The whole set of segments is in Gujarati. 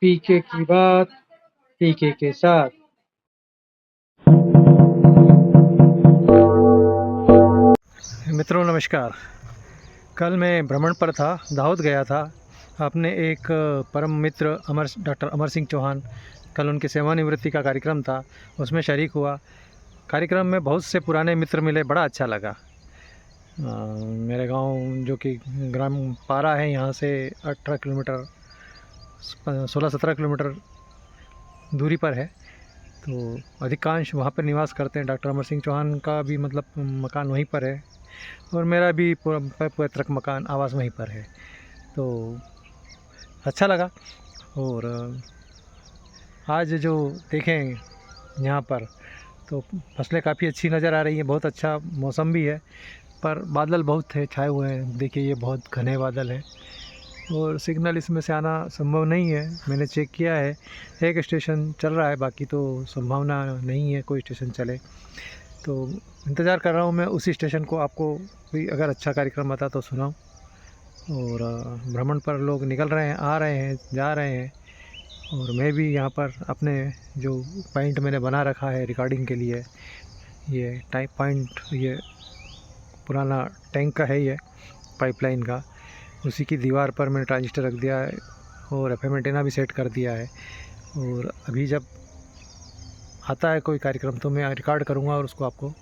पीके की बात पीके के साथ। मित्रों नमस्कार। कल मैं भ्रमण पर था, दाहोद गया था। अपने एक परम मित्र डॉक्टर अमर सिंह चौहान, कल उनकी सेवानिवृत्ति का कार्यक्रम था, उसमें शरीक हुआ। कार्यक्रम में बहुत से पुराने मित्र मिले, बड़ा अच्छा लगा। मेरे गांव जो कि ग्राम पारा है, यहाँ से 18 किलोमीटर 16-17 किलोमीटर दूरी पर है, तो अधिकांश वहाँ पर निवास करते हैं। डॉक्टर अमर सिंह चौहान का भी मतलब मकान वहीं पर है, और मेरा भी पैतृक मकान आवास वहीं पर है। तो अच्छा लगा। और आज जो देखें यहाँ पर तो फसलें काफ़ी अच्छी नज़र आ रही हैं, बहुत अच्छा मौसम भी है, पर बादल बहुत थे छाए हुए हैं। देखिए ये बहुत घने बादल हैं, और सिग्नल इसमें से आना संभव नहीं है। मैंने चेक किया है, एक स्टेशन चल रहा है, बाकी तो संभावना नहीं है कोई स्टेशन चले। तो इंतज़ार कर रहा हूँ मैं उसी स्टेशन को, आपको कोई अगर अच्छा कार्यक्रम आता तो सुनाऊँ। और भ्रमण पर लोग निकल रहे हैं, आ रहे हैं, जा रहे हैं, और मैं भी यहाँ पर अपने जो पॉइंट मैंने बना रखा है रिकॉर्डिंग के लिए, ये टाइप पॉइंट, ये पुराना टैंक का है, ये पाइपलाइन का, उसी की दीवार पर मैंने ट्रांजिस्टर रख दिया है और एफएम एंटेना भी सेट कर दिया है। और अभी जब आता है कोई कार्यक्रम तो मैं रिकॉर्ड करूँगा और उसको आपको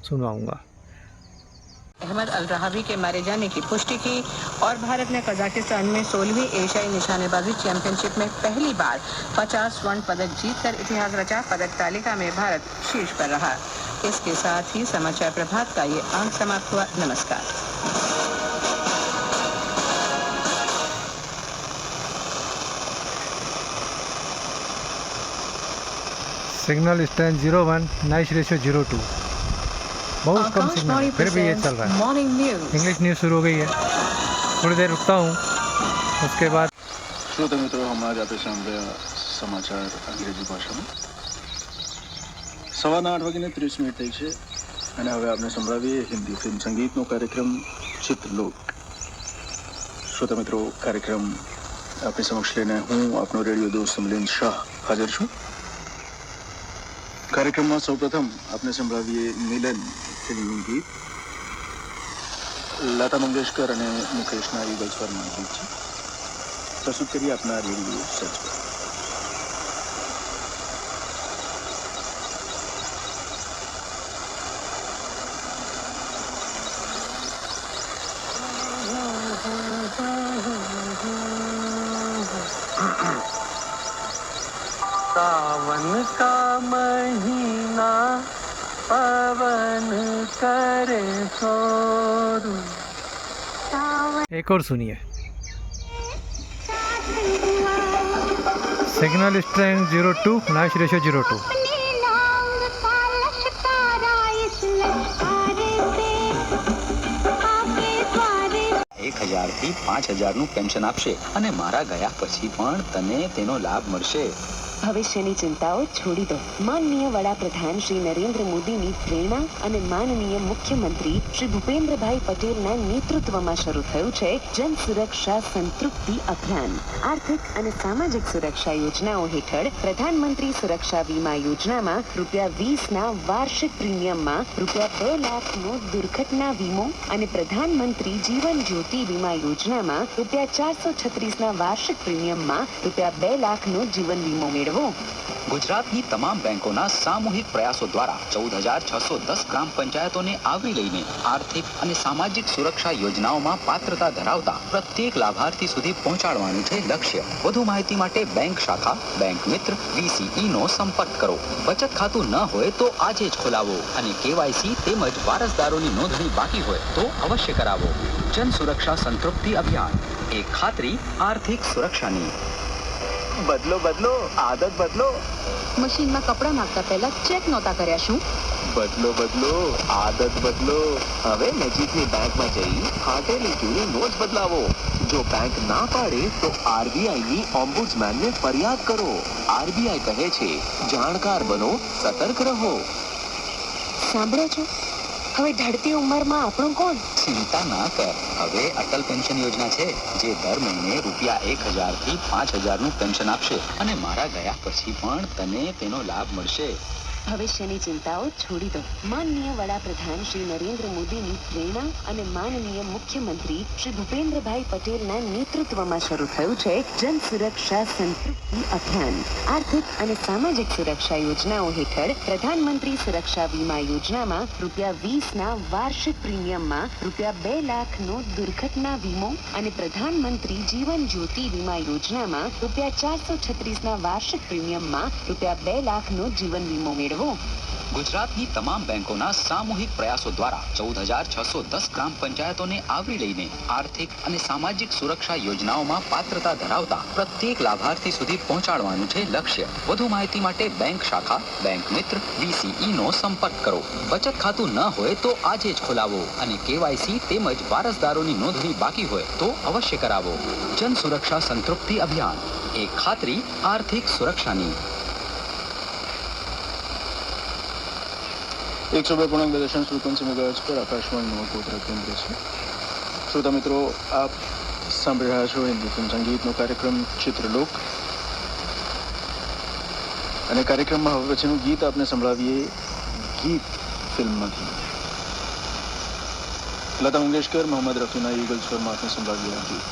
सुनवाऊँगा। अहमद अल रहावी के मारे जाने की पुष्टि की, और भारत ने कजाकिस्तान में 16वीं एशियाई निशानेबाजी चैंपियनशिप में पहली बार 50 स्वर्ण पदक जीतकर इतिहास रचा। पदक तालिका में भारत शीर्ष पर रहा। इसके साथ ही समाचार प्रभात का ये अंक समाप्त हुआ। नमस्कार। सिग्नल स्ट्रेंथ 01, नॉइस रेशियो 02, बहुत कम सिग्नल, फिर भी ये चल रहा है। मॉर्निंग न्यूज, इंग्लिश न्यूज़ शुरू हो गई है, थोड़ी देर रुकता हूँ, उसके बाद। श्रोता मित्रों, हमारे आपे સાંભળ્યા સમાચાર અંગ્રેજી ભાષામાં 8:30 થઈ છે, અને હવે આપણે સંભળાવીએ હિન્દી ફિલ્મ સંગીતનો કાર્યક્રમ ચિત્રલોક। શ્રોતા મિત્રો, કાર્યક્રમ આપણી સમક્ષ લઈને હું આપનો રેડિયો દોસ્ત મિલિંદ શાહ હાજર છું। કાર્યક્રમમાં સૌપ્રથમ આપણે સંભળાવીએ મિલન ફિલ્મનું ગીત, લતા મંગેશકર અને મુકેશના યુગલ સ્વરમાં ગીત છે। પ્રસ્તુત કરીએ આપના રેડિયો સેટ પર। सावन का महीना पवन करे शोर। एक और सुनिए। Signal strength 02, noise ratio 02। 1000 થી 5000 નું પેન્શન આપશે, અને મારા ગયા પછી પણ તને તેનો લાભ મળશે। ભવિષ્યની ચિંતાઓ છોડી દો। માનનીય વડાપ્રધાન શ્રી નરેન્દ્ર મોદીની પ્રેરણા અને માનનીય મુખ્યમંત્રી શ્રી ભૂપેન્દ્રભાઈ પટેલના નેતૃત્વમાં શરૂ થયું છે જન સુરક્ષા સંતૃપ્તિ અભિયાન। આર્થિક અને સામાજિક સુરક્ષા યોજનાઓ હેઠળ પ્રધાનમંત્રી સુરક્ષા વીમા યોજનામાં ₹20ના વાર્ષિક પ્રીમિયમમાં ₹2 લાખનો દુર્ઘટના વીમો, અને પ્રધાનમંત્રી જીવન જ્યોતિ વીમા યોજનામાં ₹436ના વાર્ષિક પ્રીમિયમમાં ₹2 લાખનો જીવન વીમો મેળવો। ગુજરાતની તમામ બેંકોના સામૂહિક પ્રયાસો દ્વારા 14610 ગ્રામ પંચાયતોને આવરી લઈને આર્થિક અને સામાજિક સુરક્ષા યોજનાઓમાં પાત્રતા ધરાવતા પ્રત્યેક લાભાર્થી સુધી પહોંચાડવાનું છે લક્ષ્ય। વધુ માહિતી માટે બેંક શાખા, બેંક મિત્ર, VCE નો સંપર્ક કરો। બચત ખાતું ન હોય તો આજે જ ખોલાવો, અને KYC તેમજ વારસદારોની નોંધણી બાકી હોય તો અવશ્ય કરાવો। જન સુરક્ષા સંતૃપ્તિ અભિયાન, એક ખાતરી આર્થિક સુરક્ષાની। બદલો બદલો, આદત બદલો। મશીનમાં કપડાં નાખતા પહેલા ચેક નહોતા કર્યા શું? બદલો બદલો, આદત બદલો। હવે નજીકની બેંકમાં જઈ ફાટેલી જૂની નોટ બદલાવો। જો બેંક ના પાડે તો RBIની ઓમ્બુડ્સમેનને ફરિયાદ કરો। RBI કહે છે, જાણકાર બનો, સતર્ક રહો। સાંભળો છો? હવે ઢળતી ઉંમરમાં આપણું કોણ? ચિંતા ના કર, હવે અટલ પેન્શન યોજના છે જે દર મહિને ₹1000 થી 5000 નું પેન્શન આપશે અને મારા ગયા પછી પણ તને તેનો લાભ મળશે. ભવિષ્યની ચિંતાઓ છોડી દો. માનનીય વડાપ્રધાન શ્રી નરેન્દ્ર મોદીની પ્રેરણા અને માનનીય મુખ્યમંત્રી શ્રી ભૂપેન્દ્રભાઈ પટેલના નેતૃત્વમાં શરૂ થયું છે જન સુરક્ષા સંતૃપ્તિ અભિયાન. આર્થિક અને સામાજિક સુરક્ષા યોજનાઓ હેઠળ પ્રધાનમંત્રી સુરક્ષા વીમા યોજનામાં ₹20ના વાર્ષિક પ્રીમિયમમાં ₹2 લાખનો દુર્ઘટના વીમો અને પ્રધાનમંત્રી જીવન જ્યોતિ વીમા યોજનામાં ₹436ના વાર્ષિક પ્રીમિયમમાં ₹2 લાખનો જીવન વીમો મેળવો. ગુજરાતની તમામ બેંકોના સામૂહિક પ્રયાસો દ્વારા 14610 ગ્રામ પંચાયતોને આવરી લઈને આર્થિક અને સામાજિક સુરક્ષા યોજનાઓમાં પાત્રતા ધરાવતા પ્રત્યેક લાભાર્થી સુધી પહોંચાડવાનું છે લક્ષ્ય. વધુ માહિતી માટે બેંક શાખા, બેંક મિત્ર, VCE નો સંપર્ક કરો. બચત ખાતું ન હોય તો આજે જ ખોલાવો અને KYC તેમજ વારસદારોની નોંધણી બાકી હોય તો અવશ્ય કરાવો. જન સુરક્ષા સંતૃપ્તિ અભિયાન, એક ખાતરી આર્થિક સુરક્ષાની. 102.2 फ्रीक्वेंसी मेगाहर्ट्ज पर आकाशवाणीનું ગોધરા કેન્દ્ર છે. શ્રોતા મિત્રો, આપ સાંભળી રહ્યા છો હિન્દી ફિલ્મ સંગીતનો કાર્યક્રમ ચિત્રલોક, અને કાર્યક્રમમાં હવે પછીનું ગીત આપને સંભળાવીએ ગીત ફિલ્મમાંથી. લતા મંગેશકર, મોહમ્મદ રફીના ઈગલ સ્વરમાં આપને સંભળાવ્યા ગીત.